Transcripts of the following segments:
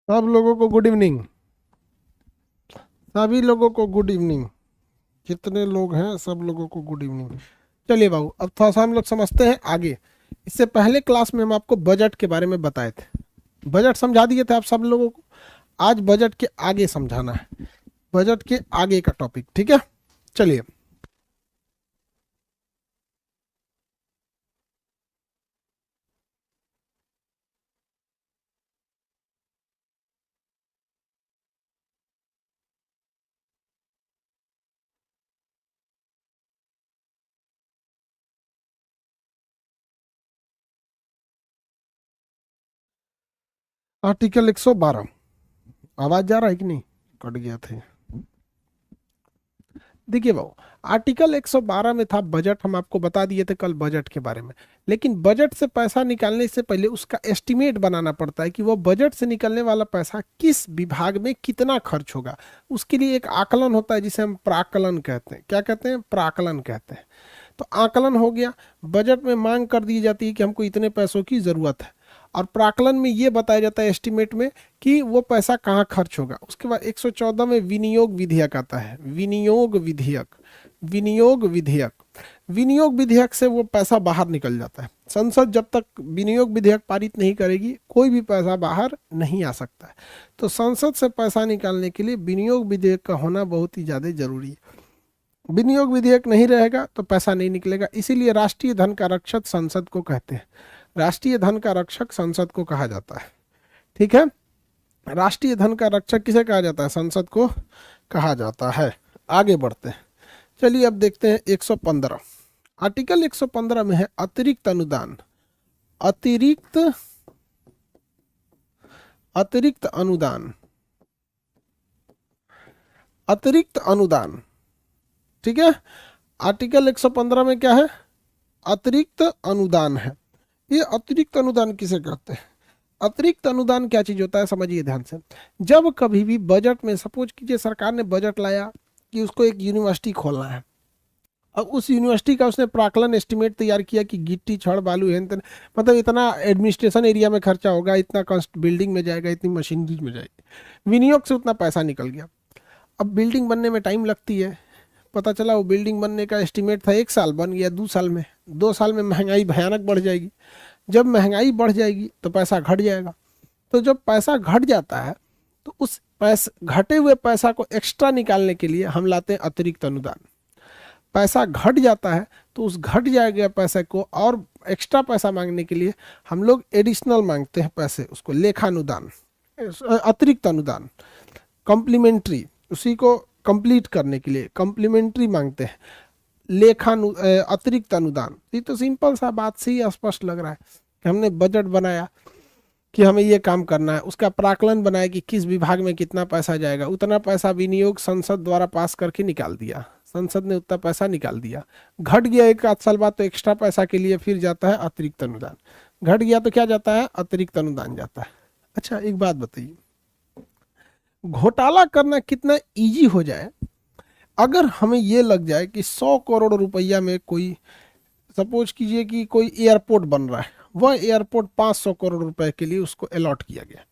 सब लोगों को गुड इवनिंग। सभी लोगों को गुड इवनिंग। जितने लोग हैं सब लोगों को गुड इवनिंग। चलिए बाबू, अब थोड़ा सा हम लोग समझते हैं आगे। इससे पहले क्लास में हम आपको बजट के बारे में बताए थे। बजट समझा दिए थे आप सब लोगों को। आज बजट के आगे समझाना है, बजट के आगे का टॉपिक। ठीक है, चलिए। आर्टिकल 112। आवाज जा रहा है कि नहीं? कट गया थे। देखिए बाबू, आर्टिकल 112 में था बजट। हम आपको बता दिए थे कल बजट के बारे में। लेकिन बजट से पैसा निकालने से पहले उसका एस्टिमेट बनाना पड़ता है कि वो बजट से निकलने वाला पैसा किस विभाग में कितना खर्च होगा। उसके लिए एक आकलन होता है जिसे हम प्राकलन कहते हैं। क्या कहते हैं? प्राकलन कहते हैं। तो आकलन हो गया। बजट में मांग कर दी जाती है कि हमको इतने पैसों की ज़रूरत है, और प्राकलन में ये बताया जाता है एस्टिमेट में कि वो पैसा कहाँ खर्च होगा। उसके बाद 114 में विनियोग विधेयक आता है। विनियोग विधेयक, विनियोग विधेयक, विनियोग विधेयक से वो पैसा बाहर निकल जाता है। संसद जब तक विनियोग विधेयक पारित नहीं करेगी कोई भी पैसा बाहर नहीं आ सकता है। तो संसद से पैसा निकालने के लिए विनियोग विधेयक का होना बहुत ही ज़्यादा जरूरी है। विनियोग विधेयक नहीं रहेगा तो पैसा नहीं निकलेगा। इसीलिए राष्ट्रीय धन का रक्षक संसद को कहते हैं। राष्ट्रीय धन का रक्षक संसद को कहा जाता है। ठीक है, राष्ट्रीय धन का रक्षक किसे कहा जाता है? संसद को कहा जाता है। आगे बढ़ते हैं। चलिए अब देखते हैं 115। आर्टिकल 115 में है अतिरिक्त अनुदान। अतिरिक्त अतिरिक्त अनुदान, अतिरिक्त अनुदान। ठीक है, आर्टिकल 115 में क्या है? अतिरिक्त अनुदान है। ये अतिरिक्त अनुदान किसे कहते हैं? अतिरिक्त अनुदान क्या चीज होता है, समझिए ध्यान से। जब कभी भी बजट में, सपोज कीजिए सरकार ने बजट लाया कि उसको एक यूनिवर्सिटी खोलना है। अब उस यूनिवर्सिटी का उसने प्राकलन एस्टिमेट तैयार किया कि गिट्टी छड़ बालू है, मतलब इतना एडमिनिस्ट्रेशन एरिया में खर्चा होगा, इतना कॉस्ट बिल्डिंग में जाएगा, इतनी मशीनरी में जाएगी। विनियोग से उतना पैसा निकल गया। अब बिल्डिंग बनने में टाइम लगती है। पता चला वो बिल्डिंग बनने का एस्टिमेट था 1 साल, बन गया 2 साल में। 2 साल में महंगाई भयानक बढ़ जाएगी। जब महंगाई बढ़ जाएगी तो पैसा घट जाएगा। तो जब पैसा घट जाता है तो उस पैसे, घटे हुए पैसा को एक्स्ट्रा निकालने के लिए हम लाते हैं अतिरिक्त अनुदान। पैसा घट जाता है तो उस घट जाए गए पैसे को और एक्स्ट्रा पैसा मांगने के लिए हम लोग एडिशनल मांगते हैं पैसे, उसको लेखानुदान, अतिरिक्त अनुदान, कॉम्प्लीमेंट्री, उसी को कंप्लीट करने के लिए कॉम्प्लीमेंट्री मांगते हैं। अतिरिक्त अनुदान। ये तो सिंपल सा बात से ही स्पष्ट लग रहा है कि हमने बजट बनाया कि हमें ये काम करना है, उसका प्राकलन बनाया कि किस विभाग में कितना पैसा जाएगा, उतना पैसा विनियोग संसद द्वारा पास करके निकाल दिया। संसद ने उतना पैसा निकाल दिया। घट गया 1 आध साल बाद तो एक्स्ट्रा पैसा के लिए फिर जाता है अतिरिक्त अनुदान। घट गया तो क्या जाता है? अतिरिक्त अनुदान जाता है। अच्छा एक बात बताइए, घोटाला करना कितना इजी हो जाए अगर हमें ये लग जाए कि 100 करोड़ रुपया में कोई, सपोज कीजिए कि कोई एयरपोर्ट बन रहा है, वह एयरपोर्ट 500 करोड़ रुपए के लिए उसको अलॉट किया गया।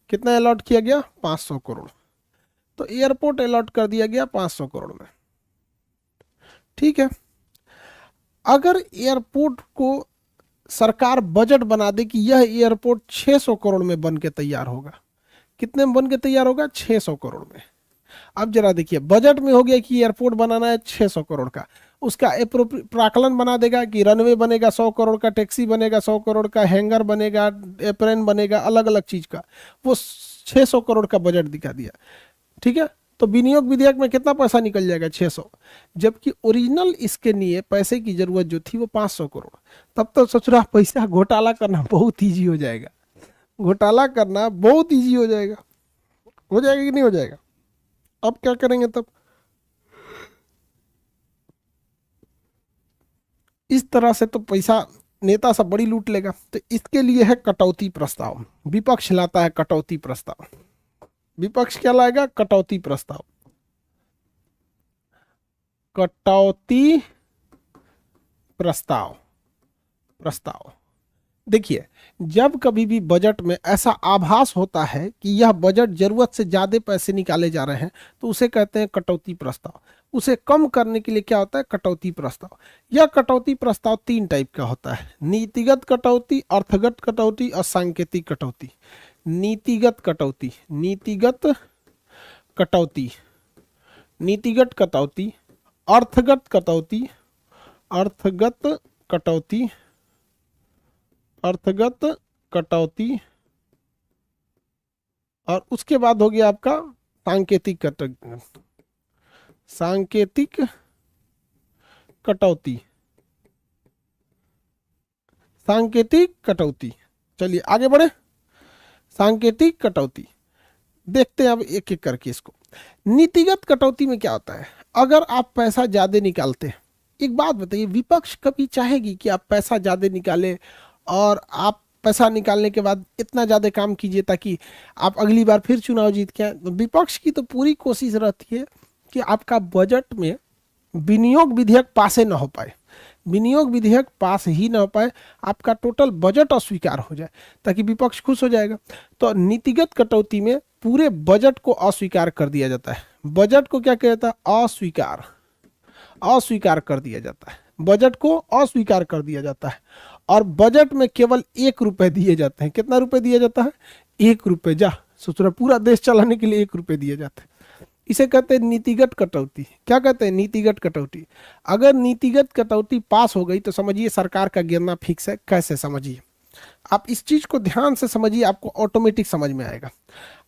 कितना अलॉट किया गया? 500 करोड़। तो एयरपोर्ट अलॉट कर दिया गया 500 करोड़ में। ठीक है, अगर एयरपोर्ट को सरकार बजट बना दे कि यह एयरपोर्ट 600 करोड़ में बन के तैयार होगा। कितने में बन के तैयार होगा? 600 करोड़ में। अब जरा देखिए, बजट में हो गया कि एयरपोर्ट बनाना है 600 करोड़ का। उसका प्राकलन बना देगा कि रनवे बनेगा 100 करोड़ का, टैक्सी बनेगा 100 करोड़ का, हैंगर बनेगा, एप्रेन बनेगा, अलग अलग चीज का। वो 600 करोड़ का बजट दिखा दिया। ठीक है, तो विनियोग विधेयक में कितना पैसा निकल जाएगा? 600। जबकि ओरिजिनल इसके लिए पैसे की जरूरत जो थी वो 500 करोड़। तब तो सोच रहा पैसा घोटाला करना बहुत ईजी हो जाएगा। घोटाला करना बहुत ईजी हो जाएगा। हो जाएगा कि नहीं हो जाएगा? अब क्या करेंगे तब? इस तरह से तो पैसा नेता सब बड़ी लूट लेगा। तो इसके लिए है कटौती प्रस्ताव। विपक्ष लाता है कटौती प्रस्ताव। विपक्ष क्या लाएगा? कटौती प्रस्ताव। कटौती प्रस्ताव, प्रस्ताव देखिए, जब कभी भी बजट में ऐसा आभास होता है कि यह बजट जरूरत से ज्यादा पैसे निकाले जा रहे हैं, तो उसे कहते हैं कटौती प्रस्ताव। उसे कम करने के लिए क्या होता है? कटौती प्रस्ताव। यह कटौती प्रस्ताव तीन टाइप का होता है: नीतिगत कटौती, अर्थगत कटौती और सांकेतिक कटौती। नीतिगत कटौती, नीतिगत कटौती, नीतिगत कटौती, अर्थगत कटौती, अर्थगत कटौती, अर्थगत कटौती, और उसके बाद हो गया आपका सांकेतिक कटौती, सांकेतिक कटौती, सांकेतिक कटौती। चलिए आगे बढ़े। सांकेतिक कटौती देखते हैं अब एक एक करके इसको। नीतिगत कटौती में क्या होता है? अगर आप पैसा ज्यादा निकालते हैं, एक बात बताइए, विपक्ष कभी चाहेगी कि आप पैसा ज्यादा निकालें और आप पैसा निकालने के बाद इतना ज्यादा काम कीजिए ताकि आप अगली बार फिर चुनाव जीत के आए? तो विपक्ष की तो पूरी कोशिश रहती है कि आपका बजट में विनियोग विधेयक पास न हो पाए, विनियोग विधेयक पास ही ना हो पाए, आपका टोटल बजट अस्वीकार हो जाए, ताकि विपक्ष खुश हो जाएगा। तो नीतिगत कटौती में पूरे बजट को अस्वीकार कर दिया जाता है। बजट को क्या कहता है? अस्वीकार, अस्वीकार कर दिया जाता है, बजट को अस्वीकार कर दिया जाता है। और बजट में केवल 1 रुपए दिए जाते हैं। कितना रुपए दिया जाता है? 1 रुपए। जा सोच रहा, पूरा देश चलाने के लिए 1 रुपए दिए जाते हैं। इसे कहते हैं नीतिगत कटौती। क्या कहते हैं? नीतिगत कटौती। अगर नीतिगत कटौती पास हो गई तो समझिए सरकार का गिरना फिक्स है। कैसे? समझिए, आप इस चीज को ध्यान से समझिए, आपको ऑटोमेटिक समझ में आएगा।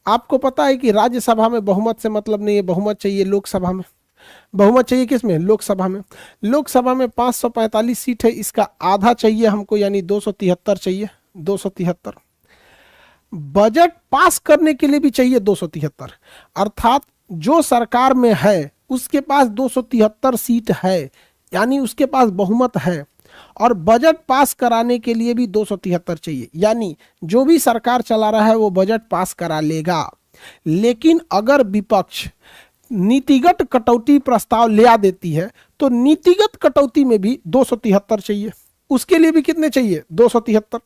आपको पता है कि राज्यसभा में बहुमत से मतलब नहीं है, बहुमत चाहिए लोकसभा में। बहुमत चाहिए किसमें? लोकसभा में। लोकसभा में 545 सीट है, इसका आधा चाहिए हमको, यानी 273 चाहिए, 273। बजट पास करने के लिए भी चाहिए 273, अर्थात जो सरकार में है उसके पास 273 सीट है, यानी उसके पास बहुमत है। और बजट पास कराने के लिए भी 273 चाहिए, यानी जो भी सरकार चला रहा है वो बजट पास करा लेगा। लेकिन अगर विपक्ष नीतिगत कटौती प्रस्ताव ले आ देती है तो नीतिगत कटौती में भी 273 चाहिए, उसके लिए भी कितने चाहिए? 273।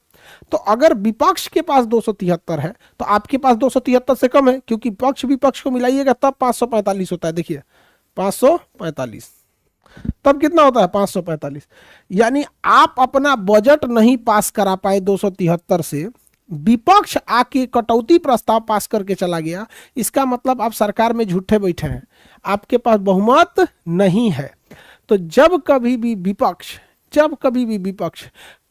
तो अगर विपक्ष के पास 273 है तो आपके पास 273 से कम है, क्योंकि पक्ष विपक्ष को मिलाइएगा तब 545 होता है। देखिए 545, तब कितना होता है? 545। यानी आप अपना बजट नहीं पास करा पाए 273 से, विपक्ष आके कटौती प्रस्ताव पास करके चला गया, इसका मतलब आप सरकार में झूठे बैठे हैं, आपके पास बहुमत नहीं है। तो जब कभी भी विपक्ष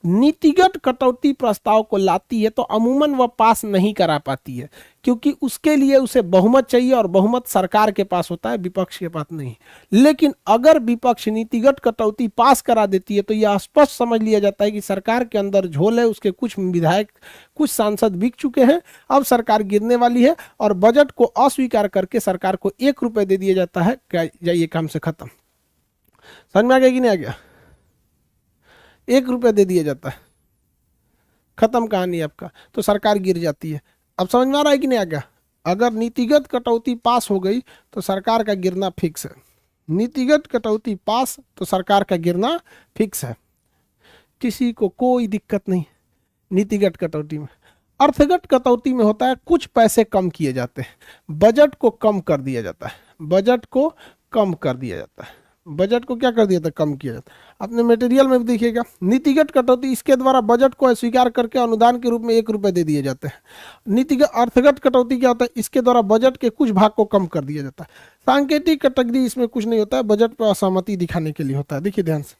नीतिगत कटौती प्रस्ताव को लाती है तो अमूमन वह पास नहीं करा पाती है, क्योंकि उसके लिए उसे बहुमत चाहिए, और बहुमत सरकार के पास होता है, विपक्ष के पास नहीं। लेकिन अगर विपक्ष नीतिगत कटौती पास करा देती है तो यह स्पष्ट समझ लिया जाता है कि सरकार के अंदर झोल है, उसके कुछ विधायक, कुछ सांसद बिक चुके हैं, अब सरकार गिरने वाली है, और बजट को अस्वीकार करके सरकार को 1 रुपए दे दिया जाता है, जाइए काम से खत्म। समझ में आ गया कि नहीं आ गया? 1 रुपए दे दिया जाता है, खत्म कहानी आपका, तो सरकार गिर जाती है। अब समझ में आ रहा है कि नहीं आ गया? अगर नीतिगत कटौती पास हो गई तो सरकार का गिरना फिक्स है। नीतिगत कटौती पास तो सरकार का गिरना फिक्स है, किसी को कोई दिक्कत नहीं नीतिगत कटौती में। अर्थगत कटौती में होता है कुछ पैसे कम किए जाते हैं, बजट को कम कर दिया जाता है, बजट को कम कर दिया जाता है, बजट को क्या कर दिया था? कम किया जाता है। अपने मटेरियल में भी देखिएगा, नीतिगत कटौती, इसके द्वारा बजट को अस्वीकार करके अनुदान के रूप में 1 रुपए दे दिए जाते हैं। नीतिगत अर्थगत कटौती क्या होता है? इसके द्वारा बजट के कुछ भाग को कम कर दिया जाता है। सांकेतिक कटौती इसमें कुछ नहीं होता है, बजट पर असहमति दिखाने के लिए होता है। देखिए ध्यान से,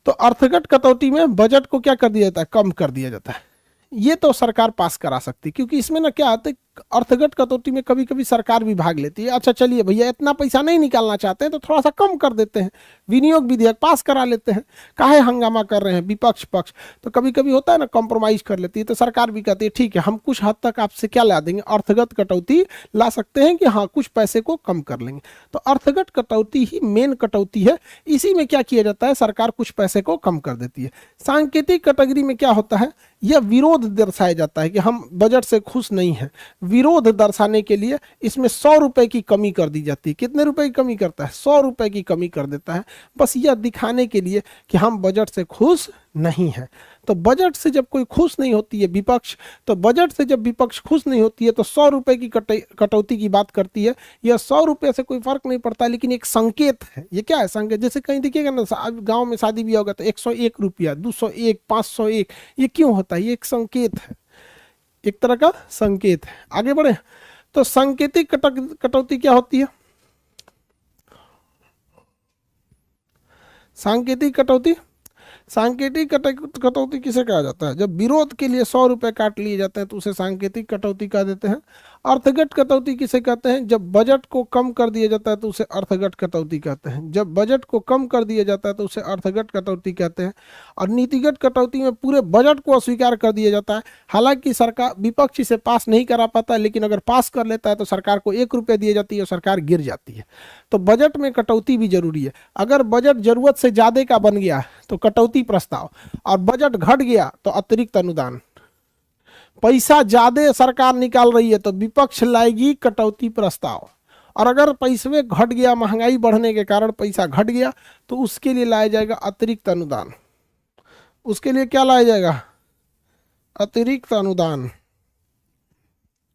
तो अर्थगत कटौती में बजट को क्या कर दिया जाता है? कम कर दिया जाता है। ये तो सरकार पास करा सकती, क्योंकि इसमें ना क्या आता है, अर्थगत कटौती में कभी कभी सरकार भी भाग लेती है। अच्छा चलिए भैया, इतना पैसा नहीं निकालना चाहते हैं तो थोड़ा सा कम कर देते हैं, विनियोग विधेयक पास करा लेते हैं, काहे हंगामा कर रहे हैं विपक्ष पक्ष। तो कभी कभी होता है ना, कॉम्प्रोमाइज कर लेती है, तो सरकार भी कहती है ठीक है, हम कुछ हद तक आपसे क्या ला देंगे, अर्थगत कटौती ला सकते हैं कि हाँ कुछ पैसे को कम कर लेंगे। तो अर्थगत कटौती ही मेन कटौती है, इसी में क्या किया जाता है, सरकार कुछ पैसे को कम कर देती है। सांकेतिक कैटेगरी में क्या होता है, यह विरोध दर्शाया जाता है कि हम बजट से खुश नहीं हैं, विरोध दर्शाने के लिए इसमें 100 रुपए की कमी कर दी जाती है। कितने रुपए की कमी करता है? 100 रुपए की कमी कर देता है, बस यह दिखाने के लिए कि हम बजट से खुश नहीं है। तो बजट से जब कोई खुश नहीं होती है विपक्ष, तो बजट से जब विपक्ष खुश नहीं होती है तो 100 रुपए की कटौती की बात करती है। यह 100 रुपए से कोई फर्क नहीं पड़ता, लेकिन एक संकेत है। ये क्या है? संकेत। जैसे कहीं देखिएगा ना, गांव में शादी ब्याह होगा तो 101 रुपया, 201, 501, ये क्यों होता है? ये एक संकेत है, एक तरह का संकेत है। आगे बढ़े तो सांकेतिक कटौती क्या होती है? सांकेतिक कटौती, सांकेतिक कटौती किसे कहा जाता है? जब विरोध के लिए 100 रुपए काट लिए जाते हैं तो उसे सांकेतिक कटौती कह देते हैं। अर्थगत कटौती किसे कहते हैं? जब बजट को कम कर दिया जाता है तो उसे अर्थगत कटौती कहते हैं। जब बजट को कम कर दिया जाता है तो उसे अर्थगत कटौती कहते हैं। और नीतिगत कटौती में पूरे बजट को अस्वीकार कर दिया जाता है। हालांकि सरकार, विपक्ष इसे पास नहीं करा पाता है, लेकिन अगर पास कर लेता है तो सरकार को 1 रुपये दिए जाती है और सरकार गिर जाती है। तो बजट में कटौती भी जरूरी है। अगर बजट जरूरत से ज्यादा का बन गया तो कटौती प्रस्ताव, और बजट घट गया तो अतिरिक्त अनुदान। पैसा ज्यादा सरकार निकाल रही है तो विपक्ष लाएगी कटौती प्रस्ताव, और अगर पैसे घट गया, महंगाई बढ़ने के कारण पैसा घट गया, तो उसके लिए लाया जाएगा अतिरिक्त अनुदान। उसके लिए क्या लाया जाएगा? अतिरिक्त अनुदान।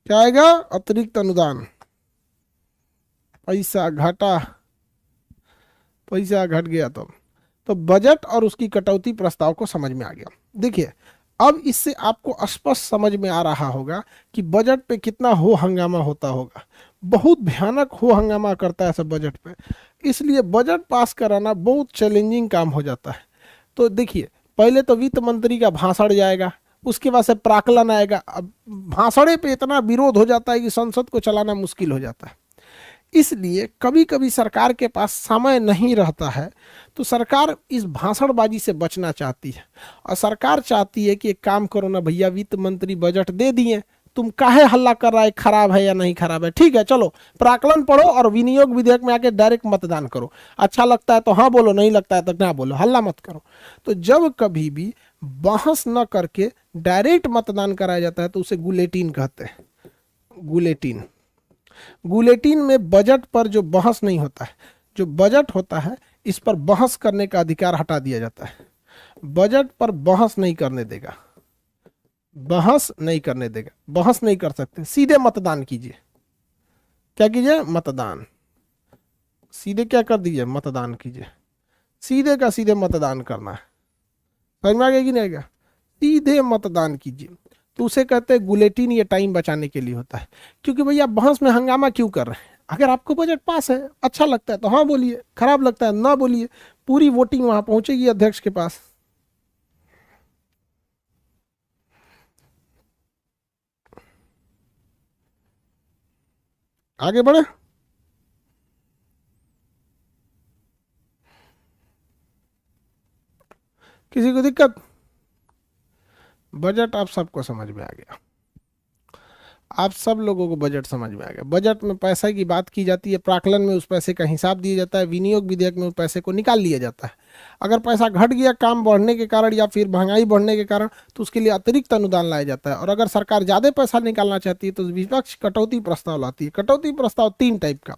क्या आएगा? अतिरिक्त अनुदान। पैसा घटा, पैसा घट गया तो बजट और उसकी कटौती प्रस्ताव को समझ में आ गया। देखिए, अब इससे आपको स्पष्ट समझ में आ रहा होगा कि बजट पे कितना हो हंगामा होता होगा। बहुत भयानक हो हंगामा करता है सब बजट पे, इसलिए बजट पास कराना बहुत चैलेंजिंग काम हो जाता है। तो देखिए, पहले तो वित्त मंत्री का भाषण जाएगा, उसके बाद से प्राक्कलन आएगा। अब भाषणे पे इतना विरोध हो जाता है कि संसद को चलाना मुश्किल हो जाता है। इसलिए कभी कभी सरकार के पास समय नहीं रहता है, तो सरकार इस भाषणबाजी से बचना चाहती है। और सरकार चाहती है कि एक काम करो ना भैया, वित्त मंत्री बजट दे दिए, तुम काहे हल्ला कर रहा है, खराब है या नहीं खराब है? ठीक है, चलो प्राक्कलन पढ़ो और विनियोग विधेयक में आके डायरेक्ट मतदान करो। अच्छा लगता है तो हाँ बोलो, नहीं लगता है तो ना बोलो, हल्ला मत करो। तो जब कभी भी बहस न करके डायरेक्ट मतदान कराया जाता है तो उसे गुलेटिन कहते हैं। गुलेटिन। गुलेटिन में बजट पर जो बहस नहीं होता है, जो बजट होता है इस पर बहस करने का अधिकार हटा दिया जाता है। बजट पर बहस नहीं करने देगा, बहस नहीं करने देगा, बहस नहीं कर सकते। सीधे मतदान कीजिए। क्या कीजिए? मतदान। सीधे क्या कर दीजिए? मतदान कीजिए। सीधे का सीधे मतदान करना है। समझ में आ गया कि नहीं आएगा? सीधे मतदान कीजिए। तो उसे कहते हैं गुलेटिन। ये टाइम बचाने के लिए होता है, क्योंकि भैया बहस में हंगामा क्यों कर रहे हैं? अगर आपको बजट पास है, अच्छा लगता है तो हाँ बोलिए, खराब लगता है ना बोलिए। पूरी वोटिंग वहां पहुंचेगी अध्यक्ष के पास। आगे बढ़े। किसी को दिक्कत? बजट आप सबको समझ में आ गया, आप सब लोगों को बजट समझ में आ गया। बजट में पैसे की बात की जाती है, प्राक्कलन में उस पैसे का हिसाब दिया जाता है, विनियोग विधेयक में उस पैसे को निकाल लिया जाता है। अगर पैसा घट गया काम बढ़ने के कारण या फिर महंगाई बढ़ने के कारण, तो उसके लिए अतिरिक्त अनुदान लाया जाता है। और अगर सरकार ज़्यादा पैसा निकालना चाहती है तो विपक्ष कटौती प्रस्ताव लाती है। कटौती प्रस्ताव 3 टाइप का।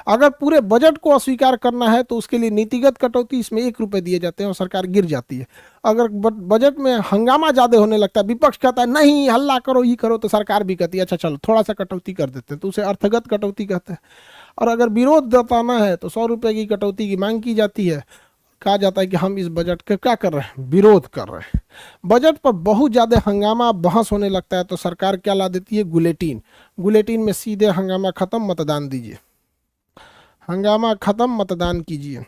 अगर पूरे बजट को अस्वीकार करना है तो उसके लिए नीतिगत कटौती, इसमें 1 रुपये दिए जाते हैं और सरकार गिर जाती है। अगर बजट में हंगामा ज़्यादा होने लगता है, विपक्ष कहता है नहीं हल्ला करो, ये करो, तो सरकार भी कहती है अच्छा चलो थोड़ा सा कटौती कर देते हैं, तो उसे अर्थगत कटौती कहते हैं। और अगर विरोध जताना है तो 100 रुपये की कटौती की मांग की जाती है। कहा जाता है कि हम इस बजट का क्या कर रहे हैं? विरोध कर रहे हैं। बजट पर बहुत ज़्यादा हंगामा बहस होने लगता है तो सरकार क्या ला देती है? गुलेटिन। गुलेटिन में सीधे हंगामा खत्म, मतदान दीजिए। हंगामा खत्म, मतदान कीजिए।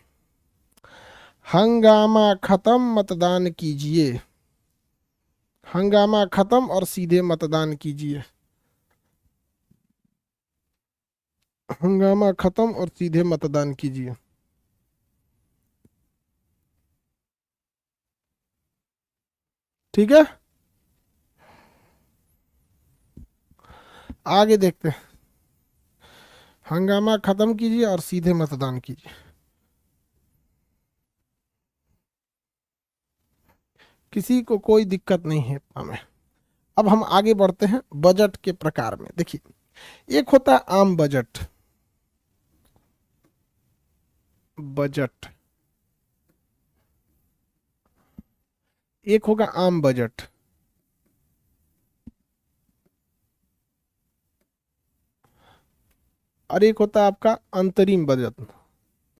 हंगामा खत्म, मतदान कीजिए। हंगामा खत्म और सीधे मतदान कीजिए। हंगामा खत्म और सीधे मतदान कीजिए। ठीक है, आगे देखते हैं। हंगामा खत्म कीजिए और सीधे मतदान कीजिए। किसी को कोई दिक्कत नहीं है हमें। अब हम आगे बढ़ते हैं बजट के प्रकार में। देखिए, एक होता है आम बजट, बजट, एक होगा आम बजट, और एक होता है आपका अंतरिम बजट।